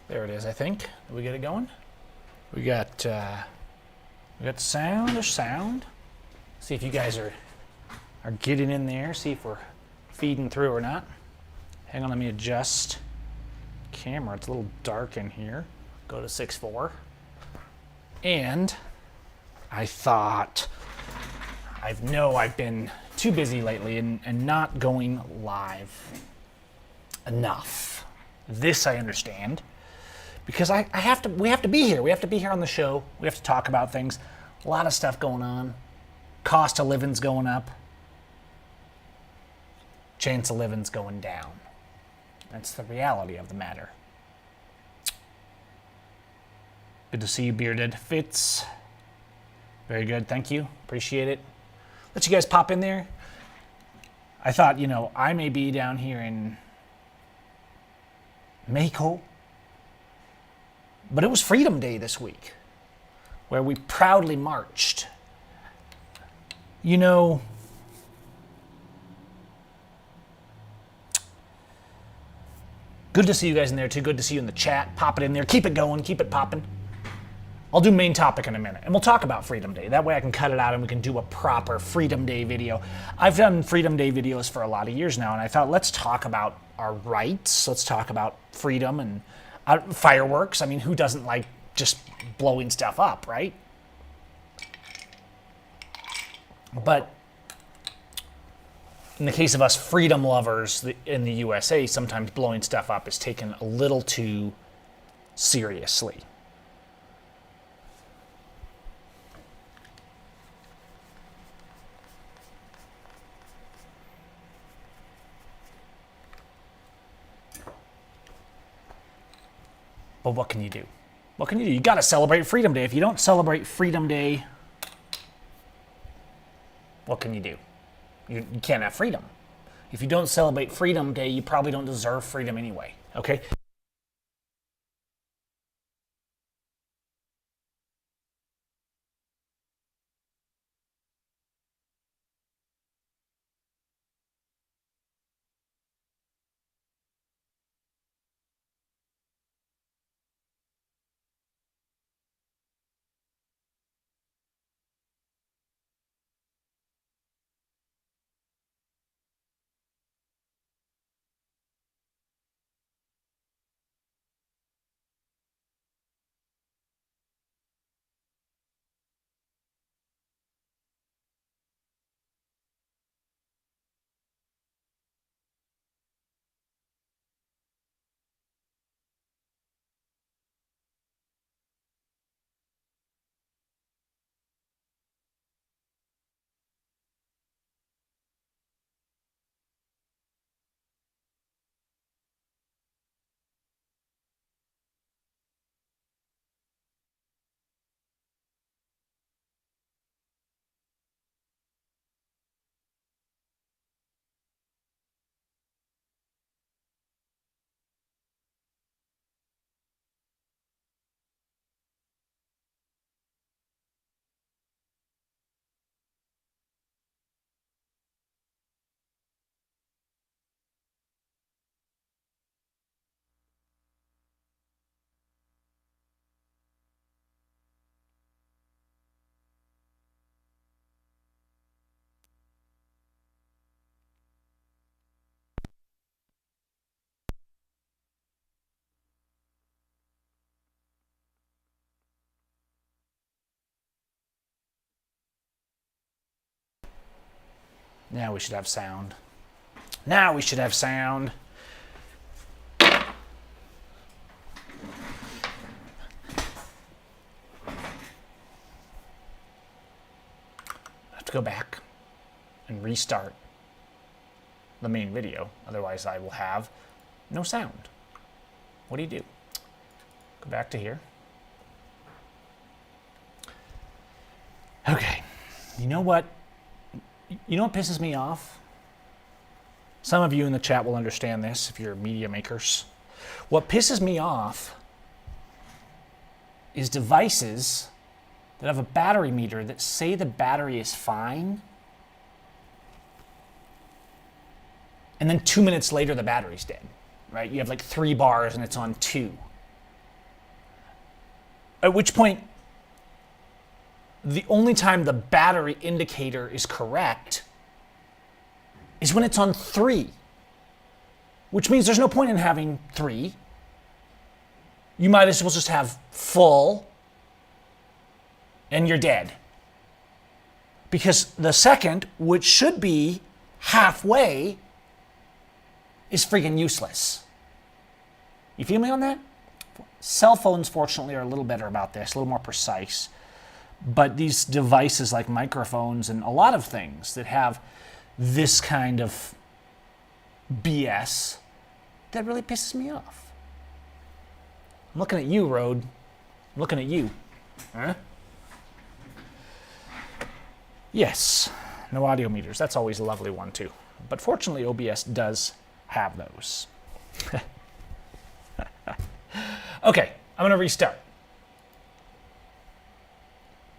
There it is, I think. Did we get it going? We got sound. There's sound. See if you guys are getting in there. See if we're feeding through or not. Hang on, let me adjust camera. It's a little dark in here. Go to 6.4. And I thought, I've been too busy lately and not going live enough. This I understand. Because we have to be here. We have to be here on the show. We have to talk about things. A lot of stuff going on. Cost of living's going up. Chance of living's going down. That's the reality of the matter. Good to see you, Bearded Fitz. Very good, thank you. Appreciate it. Let you guys pop in there. I thought, I may be down here in Mako. But it was Freedom Day this week, where we proudly marched. Good to see you guys in there too. Good to see you in the chat. Pop it in there. Keep it going. Keep it popping. I'll do main topic in a minute, and we'll talk about Freedom Day. That way I can cut it out and we can do a proper Freedom Day video. I've done Freedom Day videos for a lot of years now, and I thought, let's talk about our rights. Let's talk about freedom and fireworks. I mean, who doesn't like just blowing stuff up, right? But in the case of us freedom lovers in the USA, sometimes blowing stuff up is taken a little too seriously. But what can you do? What can you do? You got to celebrate Freedom Day. If you don't celebrate Freedom Day, what can you do? You can't have freedom. If you don't celebrate Freedom Day, you probably don't deserve freedom anyway, okay? Now we should have sound. Now we should have sound. I have to go back and restart the main video. Otherwise I will have no sound. What do you do? Go back to here. Okay. You know what? You know what pisses me off? Some of you in the chat will understand this if you're media makers. What pisses me off is devices that have a battery meter that say the battery is fine, and then 2 minutes later the battery's dead, right? You have like 3 bars and it's on 2. At which point, the only time the battery indicator is correct is when it's on 3, which means there's no point in having 3. You might as well just have full and you're dead. Because the second, which should be halfway, is freaking useless. You feel me on that? Cell phones, fortunately, are a little better about this, a little more precise. But these devices like microphones and a lot of things that have this kind of BS, that really pisses me off. I'm looking at you, Rode. I'm looking at you. Huh? Yes, no audio meters. That's always a lovely one, too. But fortunately, OBS does have those. Okay, I'm going to restart.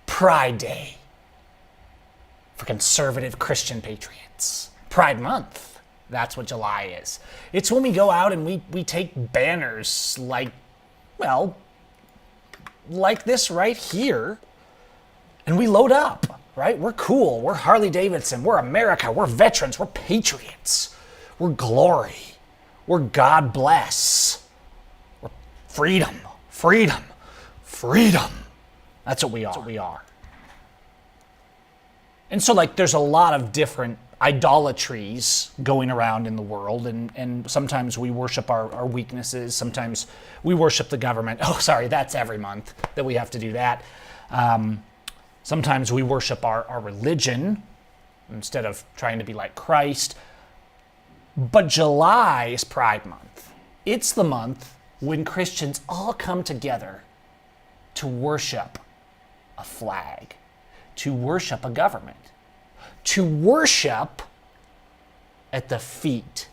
Pride Day for conservative Christian patriots. Pride Month. That's what July is. It's when we go out and we take banners like this right here, and we load up, right? We're cool. We're Harley Davidson. We're America. We're veterans. We're patriots. We're glory. We're God bless. We're freedom. Freedom. Freedom. That's what we are. That's what we are. And so, there's a lot of different idolatries going around in the world, and sometimes we worship our weaknesses, sometimes we worship the government. Oh, sorry, that's every month that we have to do that. Sometimes we worship our religion instead of trying to be like Christ. But July is Pride Month. It's the month when Christians all come together to worship a flag, to worship a government, to worship at the feet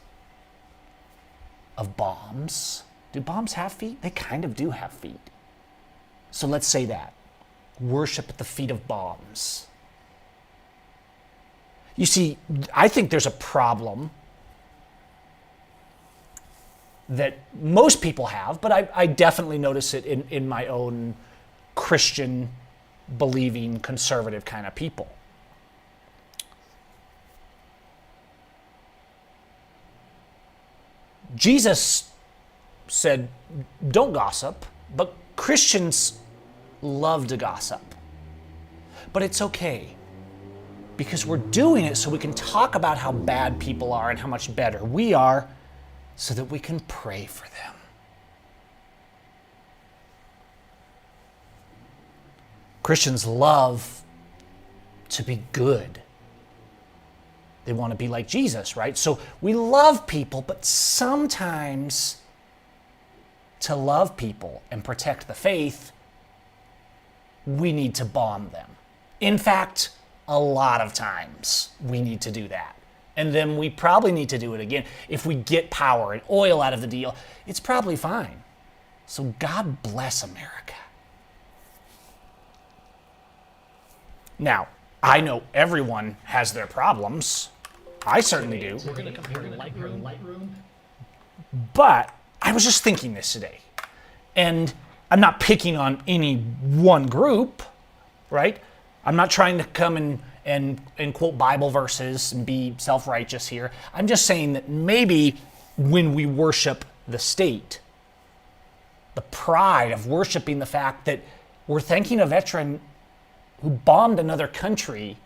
of bombs. Do bombs have feet? They kind of do have feet. So let's say that. Worship at the feet of bombs. You see, I think there's a problem that most people have, but I definitely notice it in my own Christian, believing, conservative kind of people. Jesus said, don't gossip, but Christians love to gossip. But it's okay, because we're doing it so we can talk about how bad people are and how much better we are, so that we can pray for them. Christians love to be good. They want to be like Jesus, right? So we love people, but sometimes to love people and protect the faith, we need to bomb them. In fact, a lot of times we need to do that. And then we probably need to do it again. If we get power and oil out of the deal, it's probably fine. So God bless America. Now, I know everyone has their problems. I certainly do. We're going to compare Lightroom. But I was just thinking this today. And I'm not picking on any one group, right? I'm not trying to come and quote Bible verses and be self-righteous here. I'm just saying that maybe when we worship the state, the pride of worshiping the fact that we're thanking a veteran who bombed another country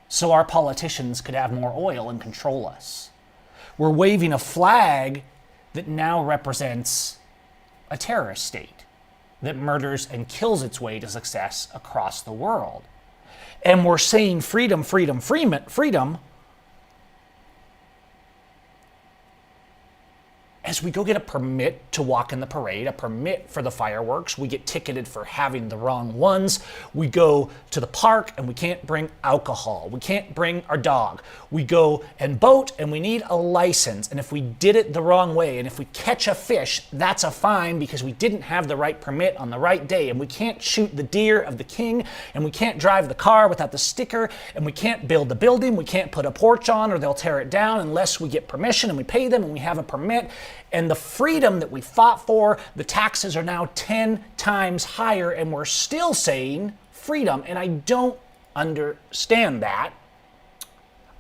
so our politicians could have more oil and control us. We're waving a flag that now represents a terrorist state that murders and kills its way to success across the world. And we're saying freedom, freedom, freedom. as we go get a permit to walk in the parade, a permit for the fireworks. We get ticketed for having the wrong ones. We go to the park and we can't bring alcohol. We can't bring our dog. We go and boat and we need a license. And if we did it the wrong way, and if we catch a fish, that's a fine because we didn't have the right permit on the right day. And we can't shoot the deer of the king, and we can't drive the car without the sticker, and we can't build the building. We can't put a porch on or they'll tear it down unless we get permission and we pay them and we have a permit. And the freedom that we fought for, the taxes are now 10 times higher, and we're still saying freedom. And I don't understand that.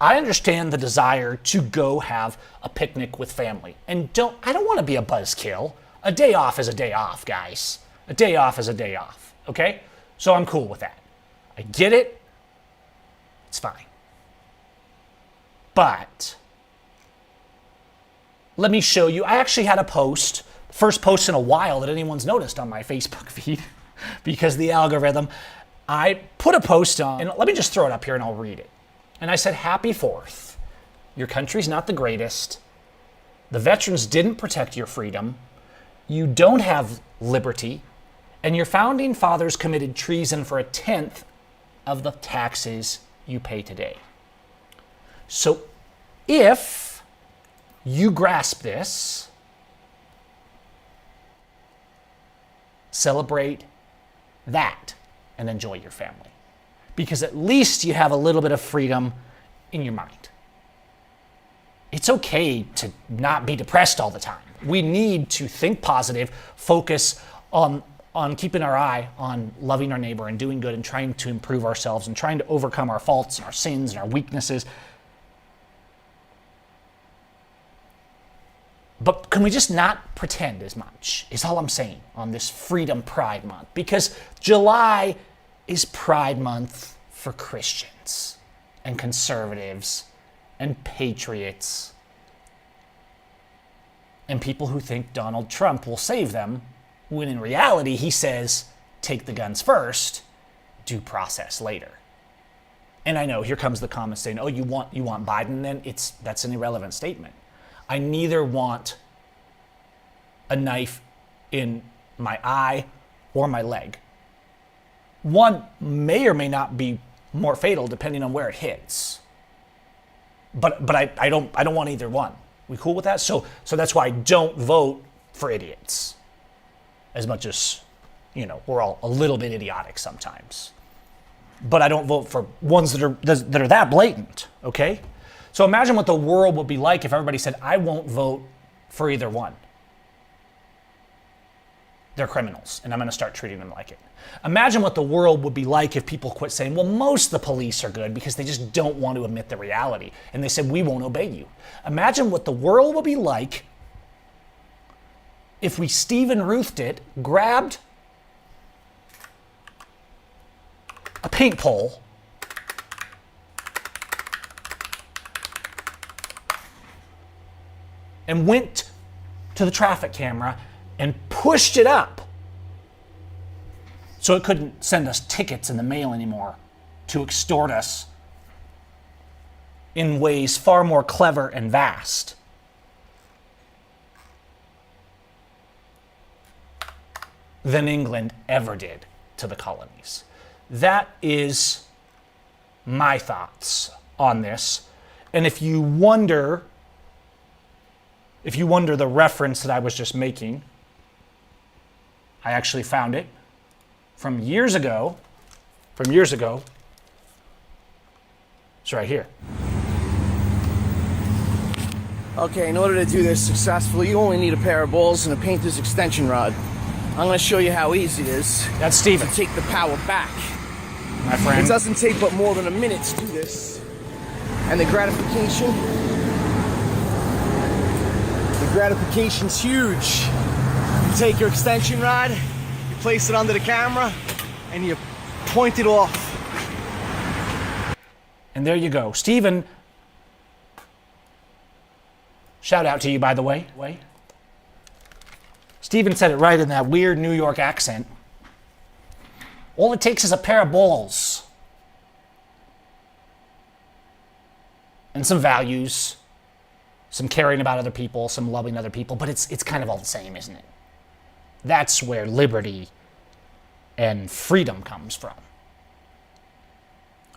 I understand the desire to go have a picnic with family. And I don't want to be a buzzkill. A day off is a day off, guys. A day off is a day off, okay? So I'm cool with that. I get it. It's fine. But let me show you. I actually had a post, first post in a while that anyone's noticed on my Facebook feed because of the algorithm. I put a post on, and let me just throw it up here and I'll read it. And I said, Happy 4th. Your country's not the greatest. The veterans didn't protect your freedom. You don't have liberty. And your founding fathers committed treason for 1/10 of the taxes you pay today. So if you grasp this, celebrate that and enjoy your family. Because at least you have a little bit of freedom in your mind. It's okay to not be depressed all the time. We need to think positive, focus on keeping our eye on loving our neighbor and doing good and trying to improve ourselves and trying to overcome our faults and our sins and our weaknesses. But can we just not pretend as much, is all I'm saying, on this Freedom Pride Month? Because July is Pride Month for Christians and conservatives and patriots and people who think Donald Trump will save them, when in reality he says, take the guns first, due process later. And I know, here comes the comment saying, oh, you want Biden then? That's an irrelevant statement. I neither want a knife in my eye or my leg. One may or may not be more fatal depending on where it hits. But I don't want either one. We cool with that? So that's why I don't vote for idiots. As much as, we're all a little bit idiotic sometimes. But I don't vote for ones that are that blatant, okay? So imagine what the world would be like if everybody said, I won't vote for either one. They're criminals, and I'm going to start treating them like it. Imagine what the world would be like if people quit saying, well, most of the police are good because they just don't want to admit the reality. And they said, we won't obey you. Imagine what the world would be like if we Stephen Ruthed it, grabbed a paint pole, and went to the traffic camera and pushed it up so it couldn't send us tickets in the mail anymore to extort us in ways far more clever and vast. Than England ever did to the colonies. That is my thoughts on this. And if you wonder the reference that I was just making, I actually found it from years ago. It's right here. Okay, in order to do this successfully, you only need a pair of balls and a painter's extension rod. I'm going to show you how easy it is. That's Stephen. To take the power back. My friend. It doesn't take but more than a minute to do this. And the gratification's huge. You take your extension rod, you place it under the camera, and you point it off. And there you go. Stephen, shout out to you, by the way. Stephen said it right in that weird New York accent. All it takes is a pair of balls and some values some caring about other people, some loving other people, but it's kind of all the same, isn't it? That's where liberty and freedom comes from.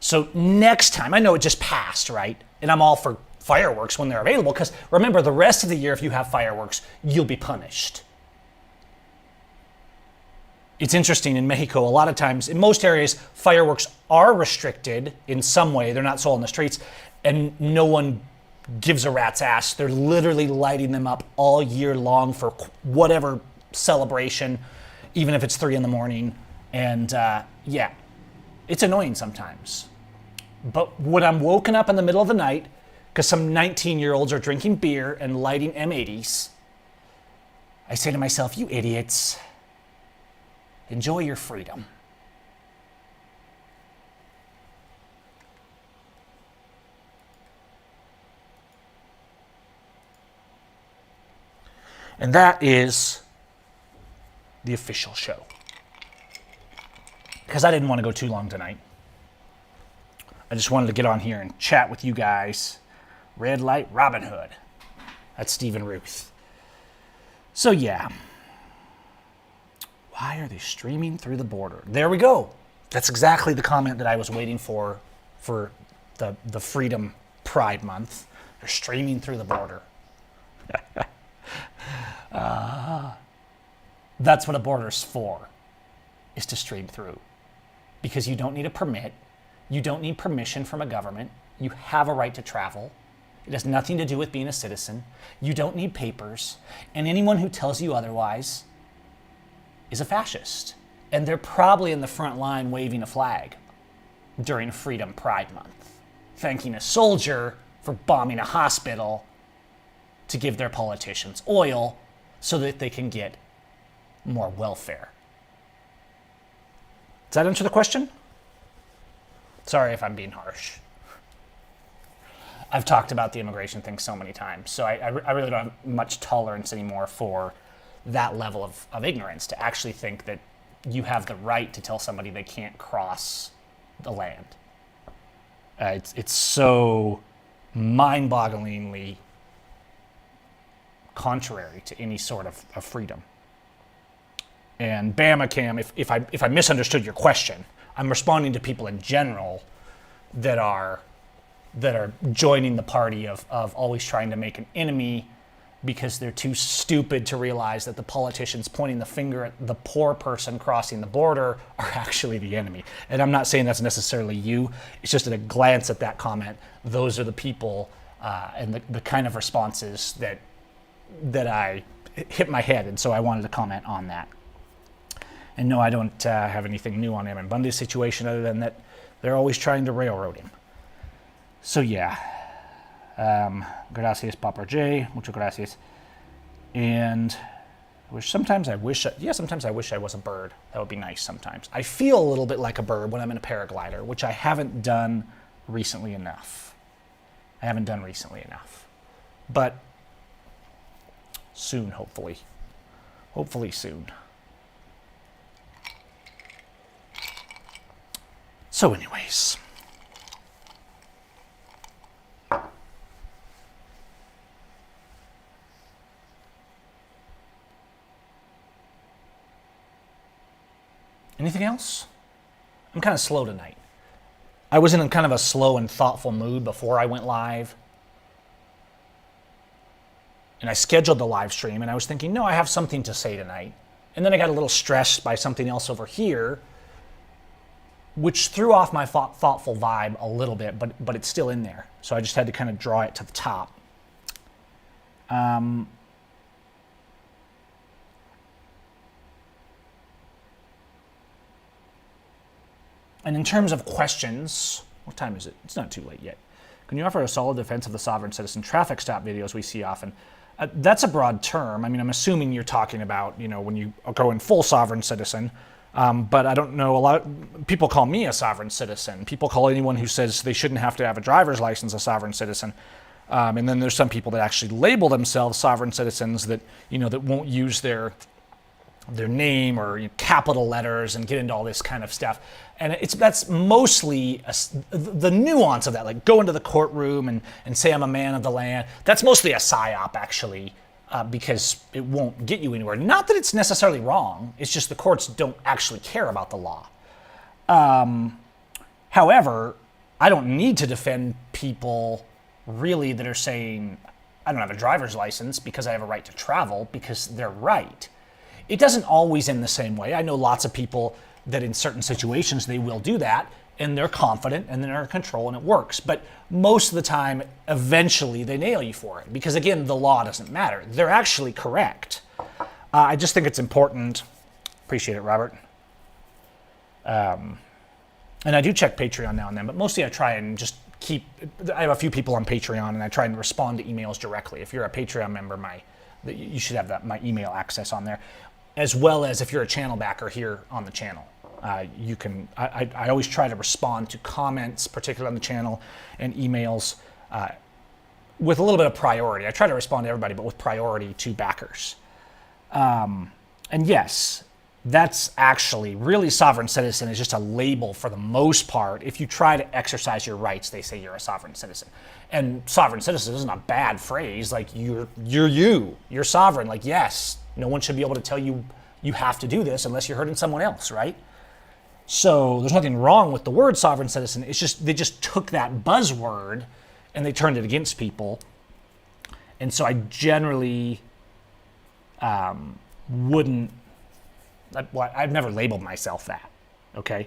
So next time, I know it just passed, right? And I'm all for fireworks when they're available, because remember, the rest of the year, if you have fireworks, you'll be punished. It's interesting, in Mexico, a lot of times, in most areas, fireworks are restricted in some way. They're not sold in the streets, and no one gives a rat's ass. They're literally lighting them up all year long for whatever celebration, even if it's 3 a.m. And yeah, it's annoying sometimes. But when I'm woken up in the middle of the night because some 19-year-olds are drinking beer and lighting M80s, I say to myself, you idiots, enjoy your freedom. And that is the official show. Because I didn't want to go too long tonight. I just wanted to get on here and chat with you guys. Red Light Robin Hood. That's Stephen Ruth. So yeah. Why are they streaming through the border? There we go. That's exactly the comment that I was waiting for the Freedom Pride Month. They're streaming through the border. That's what a border's for, is to stream through. Because you don't need a permit. You don't need permission from a government. You have a right to travel. It has nothing to do with being a citizen. You don't need papers. And anyone who tells you otherwise is a fascist. And they're probably in the front line waving a flag during Freedom Pride Month, thanking a soldier for bombing a hospital to give their politicians oil so that they can get more welfare. Does that answer the question? Sorry if I'm being harsh. I've talked about the immigration thing so many times, so I really don't have much tolerance anymore for that level of ignorance, to actually think that you have the right to tell somebody they can't cross the land. It's so mind-bogglingly contrary to any sort of freedom. And Bama Cam, if I misunderstood your question, I'm responding to people in general that are joining the party of always trying to make an enemy because they're too stupid to realize that the politicians pointing the finger at the poor person crossing the border are actually the enemy. And I'm not saying that's necessarily you. It's just at a glance at that comment, those are the people and the kind of responses that I hit my head. And so I wanted to comment on that. And no, I don't have anything new on Ammon Bundy's situation other than that they're always trying to railroad him. So yeah, gracias, Papa J, muchas gracias. And sometimes I wish I was a bird. That would be nice sometimes. I feel a little bit like a bird when I'm in a paraglider, which I haven't done recently enough. But soon, hopefully. Hopefully soon. So anyways. Anything else? I'm kind of slow tonight. I was in kind of a slow and thoughtful mood before I went live. And I scheduled the live stream and I was thinking, no, I have something to say tonight. And then I got a little stressed by something else over here, which threw off my thoughtful vibe a little bit, but it's still in there. So I just had to kind of draw it to the top. And in terms of questions, what time is it? It's not too late yet. Can you offer a solid defense of the sovereign citizen traffic stop videos we see often? That's a broad term. I mean, I'm assuming you're talking about, when you go in full sovereign citizen. But I don't know, a lot of people call me a sovereign citizen. People call anyone who says they shouldn't have to have a driver's license a sovereign citizen. And then there's some people that actually label themselves sovereign citizens that, that won't use their their name or capital letters and get into all this kind of stuff. And that's mostly the nuance of that, like go into the courtroom and say I'm a man of the land. That's mostly a psyop, actually, because it won't get you anywhere. Not that it's necessarily wrong. It's just the courts don't actually care about the law. However, I don't need to defend people really that are saying I don't have a driver's license because I have a right to travel, because they're right. It doesn't always end the same way. I know lots of people that in certain situations they will do that and they're confident and they're in control and it works. But most of the time, eventually they nail you for it because, again, the law doesn't matter. They're actually correct. I just think it's important. Appreciate it, Robert. And I do check Patreon now and then, but mostly I try and just I have a few people on Patreon and I try and respond to emails directly. If you're a Patreon member, you should have my email access on there, as well as if you're a channel backer here on the channel. You can. I always try to respond to comments, particularly on the channel, and emails with a little bit of priority. I try to respond to everybody, but with priority to backers. And yes, that's actually really sovereign citizen is just a label for the most part. If you try to exercise your rights, they say you're a sovereign citizen. And sovereign citizen isn't a bad phrase. Like you're sovereign. Like, yes, no one should be able to tell you you have to do this unless you're hurting someone else, right? So there's nothing wrong with the word sovereign citizen. It's just they just took that buzzword and they turned it against people. And so I generally wouldn't. I've never labeled myself that, okay?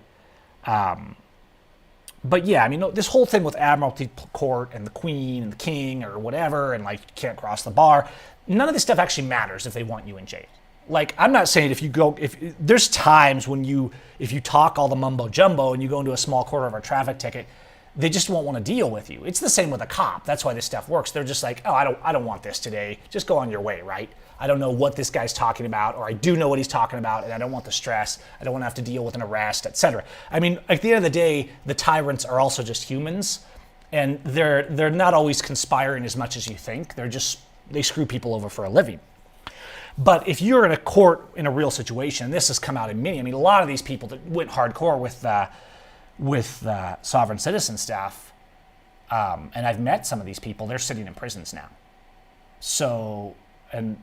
But yeah, I mean, this whole thing with Admiralty Court and the Queen and the King or whatever, and like you can't cross the bar, none of this stuff actually matters if they want you in jail. Like, I'm not saying if there's times when if you talk all the mumbo jumbo and you go into a small court over a traffic ticket, they just won't want to deal with you. It's the same with a cop. That's why this stuff works. They're just like, oh, I don't want this today. Just go on your way, right? I don't know what this guy's talking about, or I do know what he's talking about, and I don't want the stress. I don't want to have to deal with an arrest, etc. I mean, at the end of the day, the tyrants are also just humans, and they're not always conspiring as much as you think. They screw people over for a living. But if you're in a court in a real situation, this has come out in many. I mean, a lot of these people that went hardcore with sovereign citizen stuff, and I've met some of these people. They're sitting in prisons now. So, and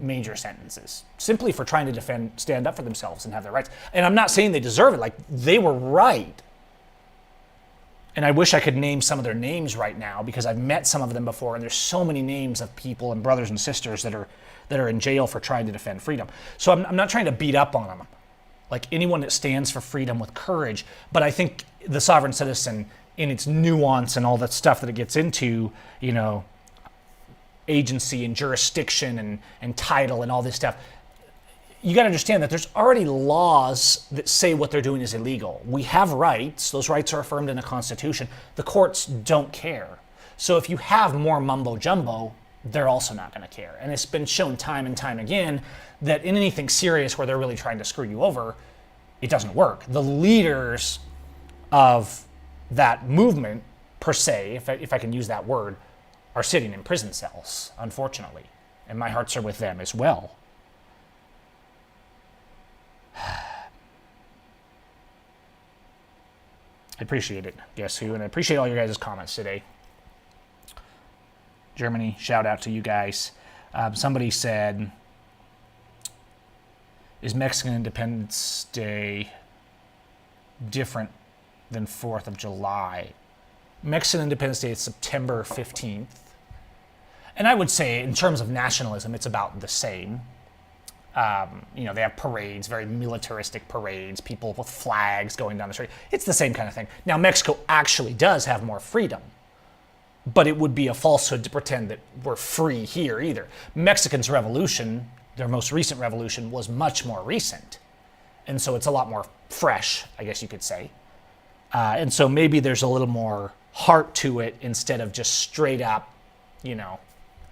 major sentences simply for trying to stand up for themselves and have their rights. And I'm not saying they deserve it. Like, they were right. And I wish I could name some of their names right now because I've met some of them before, and there's so many names of people and brothers and sisters that are in jail for trying to defend freedom. So I'm not trying to beat up on them, like anyone that stands for freedom with courage. But I think the sovereign citizen, in its nuance and all that stuff that it gets into, agency and jurisdiction and title and all this stuff, you got to understand that there's already laws that say what they're doing is illegal. We have rights. Those rights are affirmed in the Constitution. The courts don't care. So if you have more mumbo jumbo, they're also not going to care. And it's been shown time and time again that in anything serious where they're really trying to screw you over, it doesn't work. The leaders of that movement, per se, if I can use that word, are sitting in prison cells, unfortunately. And my hearts are with them as well. I appreciate it, Guess Who, and I appreciate all your guys' comments today. Germany, shout out to you guys. Somebody said, is Mexican Independence Day different than 4th of July? Mexican Independence Day is September 15th. And I would say, in terms of nationalism, it's about the same. They have parades, very militaristic parades, people with flags going down the street. It's the same kind of thing. Now, Mexico actually does have more freedom, but it would be a falsehood to pretend that we're free here either. Mexicans' revolution, their most recent revolution, was much more recent. And so it's a lot more fresh, I guess you could say. And so maybe there's a little more heart to it instead of just straight up,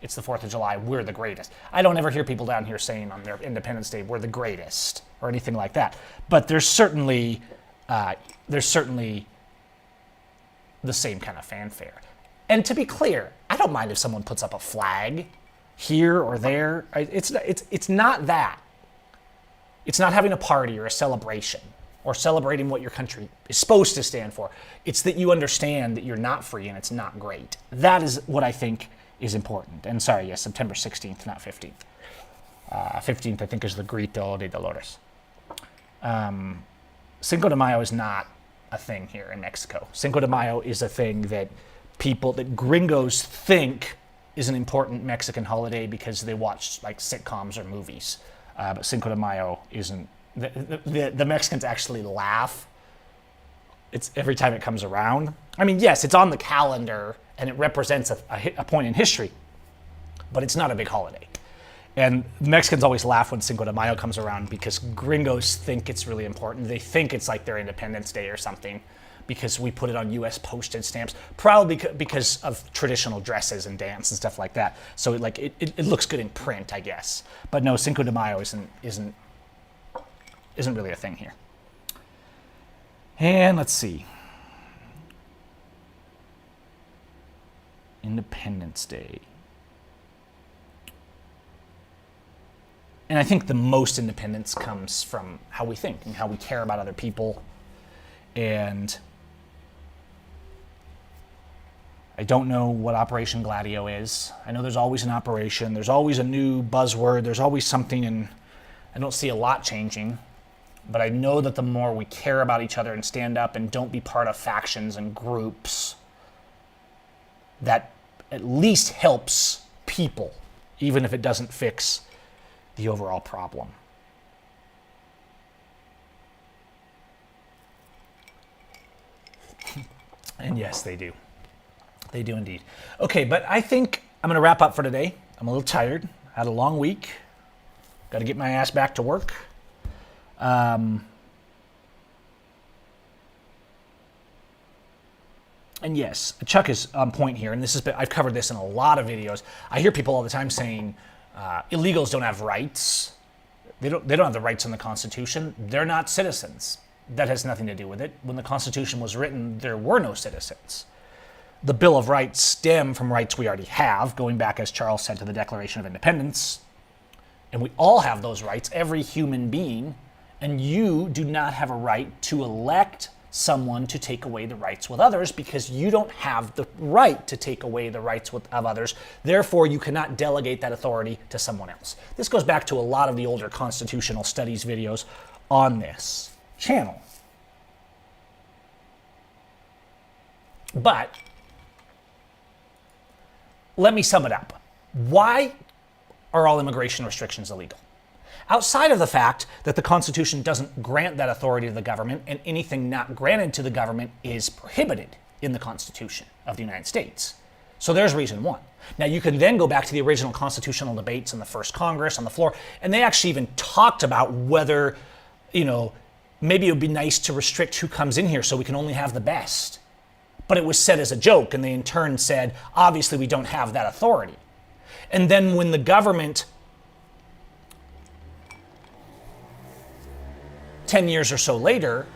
it's the 4th of July, we're the greatest. I don't ever hear people down here saying on their Independence Day, we're the greatest, or anything like that. But there's certainly the same kind of fanfare. And to be clear, I don't mind if someone puts up a flag here or there. It's not that. It's not having a party or a celebration or celebrating what your country is supposed to stand for. It's that you understand that you're not free and it's not great. That is what I think is important. And sorry, yes, September 16th, not 15th. 15th, I think, is the Grito de Dolores. Cinco de Mayo is not a thing here in Mexico. Cinco de Mayo is a thing that that gringos think is an important Mexican holiday because they watch like sitcoms or movies. But Cinco de Mayo isn't. The Mexicans actually laugh. It's every time it comes around. I mean, yes, it's on the calendar and it represents a point in history, but it's not a big holiday. And Mexicans always laugh when Cinco de Mayo comes around because gringos think it's really important. They think it's like their Independence Day or something because we put it on U.S. postage stamps, probably because of traditional dresses and dance and stuff like that. So it looks good in print, I guess. But no, Cinco de Mayo isn't really a thing here. And let's see. Independence Day. And I think the most independence comes from how we think and how we care about other people. And I don't know what Operation Gladio is. I know there's always an operation. There's always a new buzzword. There's always something, and I don't see a lot changing. But I know that the more we care about each other and stand up and don't be part of factions and groups, that at least helps people, even if it doesn't fix the overall problem. And yes, they do. They do indeed. Okay, but I think I'm going to wrap up for today. I'm a little tired. Had a long week. Got to get my ass back to work. And yes, Chuck is on point here, and I've covered this in a lot of videos. I hear people all the time saying illegals don't have rights. They don't have the rights in the Constitution. They're not citizens. That has nothing to do with it. When the Constitution was written, there were no citizens. The Bill of Rights stem from rights we already have, going back, as Charles said, to the Declaration of Independence. And we all have those rights, every human being, and you do not have a right to elect someone to take away the rights with others because you don't have the right to take away the rights of others. Therefore, you cannot delegate that authority to someone else. This goes back to a lot of the older constitutional studies videos on this channel. But let me sum it up. Why are all immigration restrictions illegal? Outside of the fact that the Constitution doesn't grant that authority to the government, and anything not granted to the government is prohibited in the Constitution of the United States. So there's reason one. Now you can then go back to the original constitutional debates in the first Congress on the floor, and they actually even talked about whether, maybe it would be nice to restrict who comes in here so we can only have the best. But it was said as a joke, and they in turn said, obviously we don't have that authority. And then when the government 10 years or so later,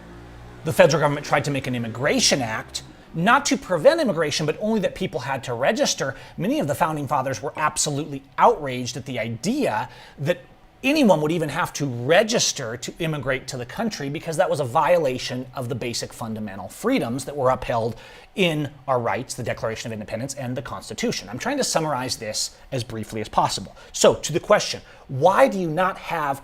the federal government tried to make an immigration act, not to prevent immigration, but only that people had to register. Many of the founding fathers were absolutely outraged at the idea that anyone would even have to register to immigrate to the country because that was a violation of the basic fundamental freedoms that were upheld in our rights, the Declaration of Independence, and the Constitution. I'm trying to summarize this as briefly as possible. So, to the question, why do you not have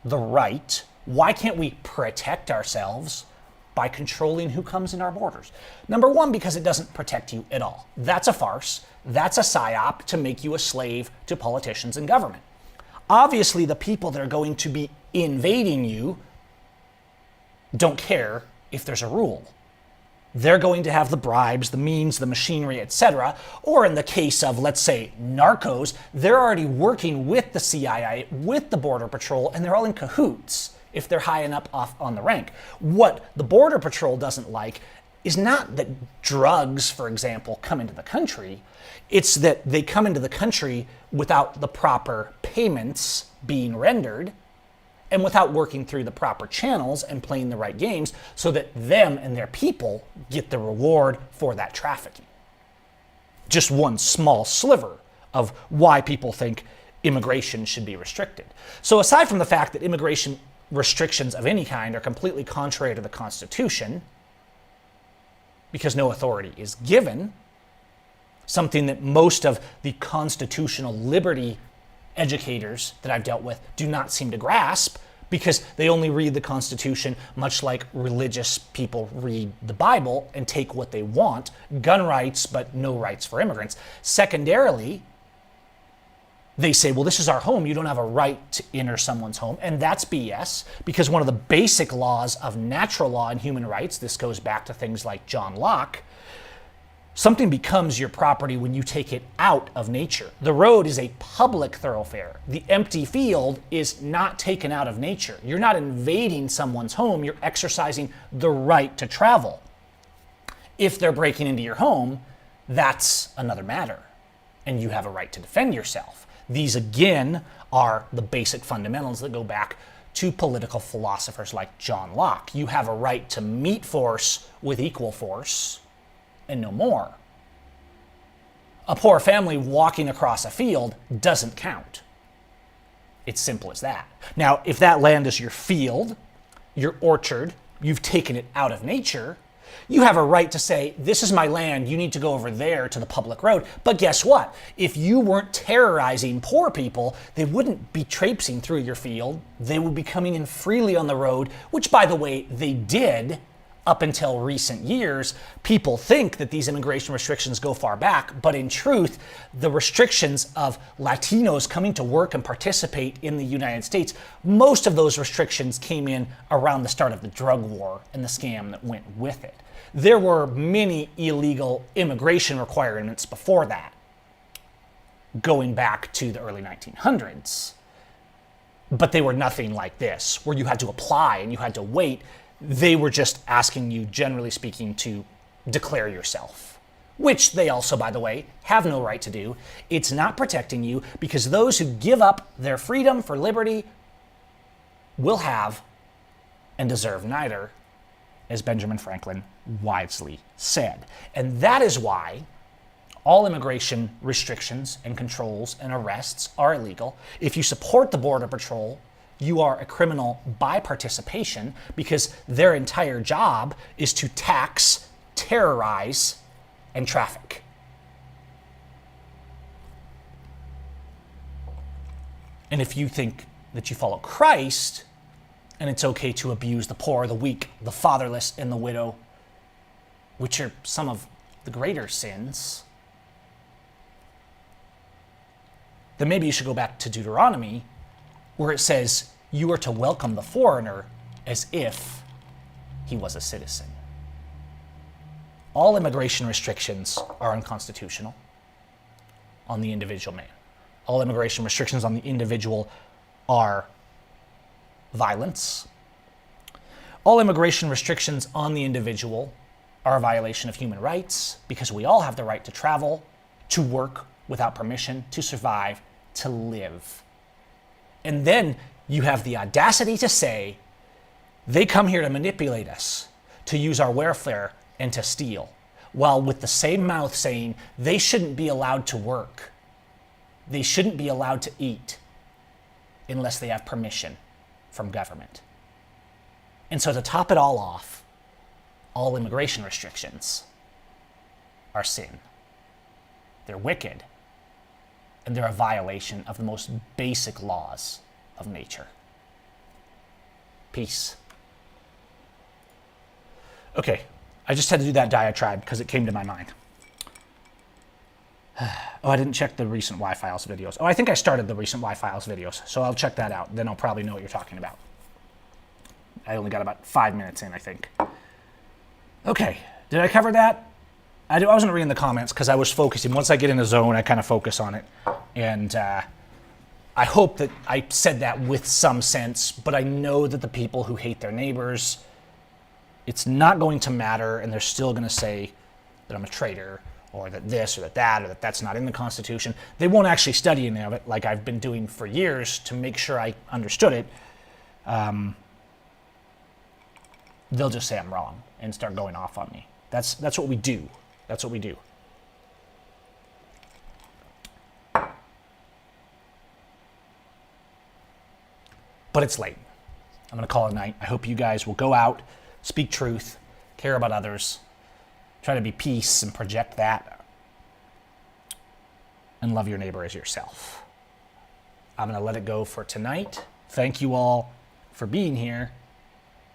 the right? Why can't we protect ourselves by controlling who comes in our borders? Number one, because it doesn't protect you at all. That's a farce. That's a psyop to make you a slave to politicians and government. Obviously, the people that are going to be invading you don't care if there's a rule. They're going to have the bribes, the means, the machinery, etc. Or in the case of, let's say, narcos, they're already working with the CIA, with the Border Patrol, and they're all in cahoots if they're high enough off on the rank. What the Border Patrol doesn't like is not that drugs, for example, come into the country. It's that they come into the country without the proper payments being rendered and without working through the proper channels and playing the right games so that them and their people get the reward for that trafficking. Just one small sliver of why people think immigration should be restricted. So aside from the fact that immigration restrictions of any kind are completely contrary to the Constitution because no authority is given, something that most of the constitutional liberty educators that I've dealt with do not seem to grasp because they only read the Constitution much like religious people read the Bible and take what they want, gun rights, but no rights for immigrants. Secondarily, they say, well, this is our home. You don't have a right to enter someone's home. And that's BS because one of the basic laws of natural law and human rights, this goes back to things like John Locke, something becomes your property when you take it out of nature. The road is a public thoroughfare. The empty field is not taken out of nature. You're not invading someone's home. You're exercising the right to travel. If they're breaking into your home, that's another matter. And you have a right to defend yourself. These, again, are the basic fundamentals that go back to political philosophers like John Locke. You have a right to meet force with equal force, and no more. A poor family walking across a field doesn't count. It's simple as that. Now, if that land is your field, your orchard, you've taken it out of nature, you have a right to say, this is my land, you need to go over there to the public road. But guess what? If you weren't terrorizing poor people, they wouldn't be traipsing through your field. They would be coming in freely on the road, which, by the way, they did up until recent years. People think that these immigration restrictions go far back, but in truth, the restrictions of Latinos coming to work and participate in the United States, most of those restrictions came in around the start of the drug war and the scam that went with it. There were many illegal immigration requirements before that, going back to the early 1900s. But they were nothing like this, where you had to apply and you had to wait. They were just asking you, generally speaking, to declare yourself, which they also, by the way, have no right to do. It's not protecting you because those who give up their freedom for liberty will have and deserve neither, as Benjamin Franklin wisely said. And that is why all immigration restrictions and controls and arrests are illegal. If you support the Border Patrol, you are a criminal by participation because their entire job is to tax, terrorize, and traffic. And if you think that you follow Christ and it's okay to abuse the poor, the weak, the fatherless, and the widow, which are some of the greater sins, then maybe you should go back to Deuteronomy, where it says you are to welcome the foreigner as if he was a citizen. All immigration restrictions are unconstitutional on the individual man. All immigration restrictions on the individual are violence. All immigration restrictions on the individual are a violation of human rights because we all have the right to travel, to work without permission, to survive, to live. And then you have the audacity to say, they come here to manipulate us, to use our welfare and to steal, while with the same mouth saying they shouldn't be allowed to work. They shouldn't be allowed to eat unless they have permission from government. And so to top it all off, all immigration restrictions are sin. They're wicked, and they're a violation of the most basic laws of nature. Peace. Okay, I just had to do that diatribe because it came to my mind. Oh, I didn't check the recent Y-Files videos. Oh, I think I started the recent Y-Files videos, so I'll check that out. Then I'll probably know what you're talking about. I only got about 5 minutes in, I think. Okay, did I cover that? I wasn't reading the comments because I was focusing. Once I get in the zone, I kind of focus on it. And I hope that I said that with some sense, but I know that the people who hate their neighbors, it's not going to matter, and they're still going to say that I'm a traitor, or that this, or that, or that that's not in the Constitution. They won't actually study any of it, like I've been doing for years to make sure I understood it. They'll just say I'm wrong and start going off on me. That's what we do. That's what we do. But it's late. I'm going to call it a night. I hope you guys will go out, speak truth, care about others, try to be peace and project that, and love your neighbor as yourself. I'm going to let it go for tonight. Thank you all for being here.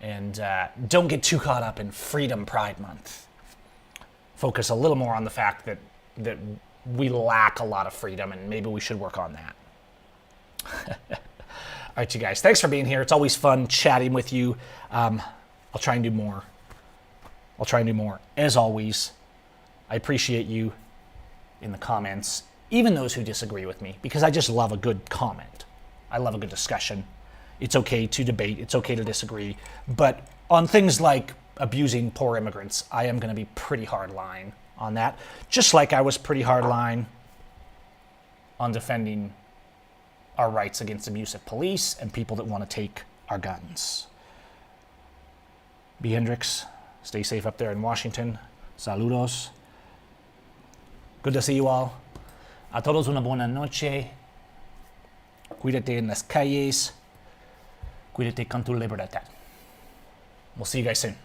And don't get too caught up in Freedom Pride Month. Focus a little more on the fact that we lack a lot of freedom, and maybe we should work on that. All right, you guys. Thanks for being here. It's always fun chatting with you. I'll try and do more. As always, I appreciate you in the comments, even those who disagree with me, because I just love a good comment. I love a good discussion. It's okay to debate. It's okay to disagree. But on things like abusing poor immigrants, I am going to be pretty hard line on that. Just like I was pretty hard line on defending our rights against abusive police and people that want to take our guns. B. Hendricks, stay safe up there in Washington. Saludos. Good to see you all. A todos una buena noche. Cuídate en las calles. Cuídate con tu libertad. We'll see you guys soon.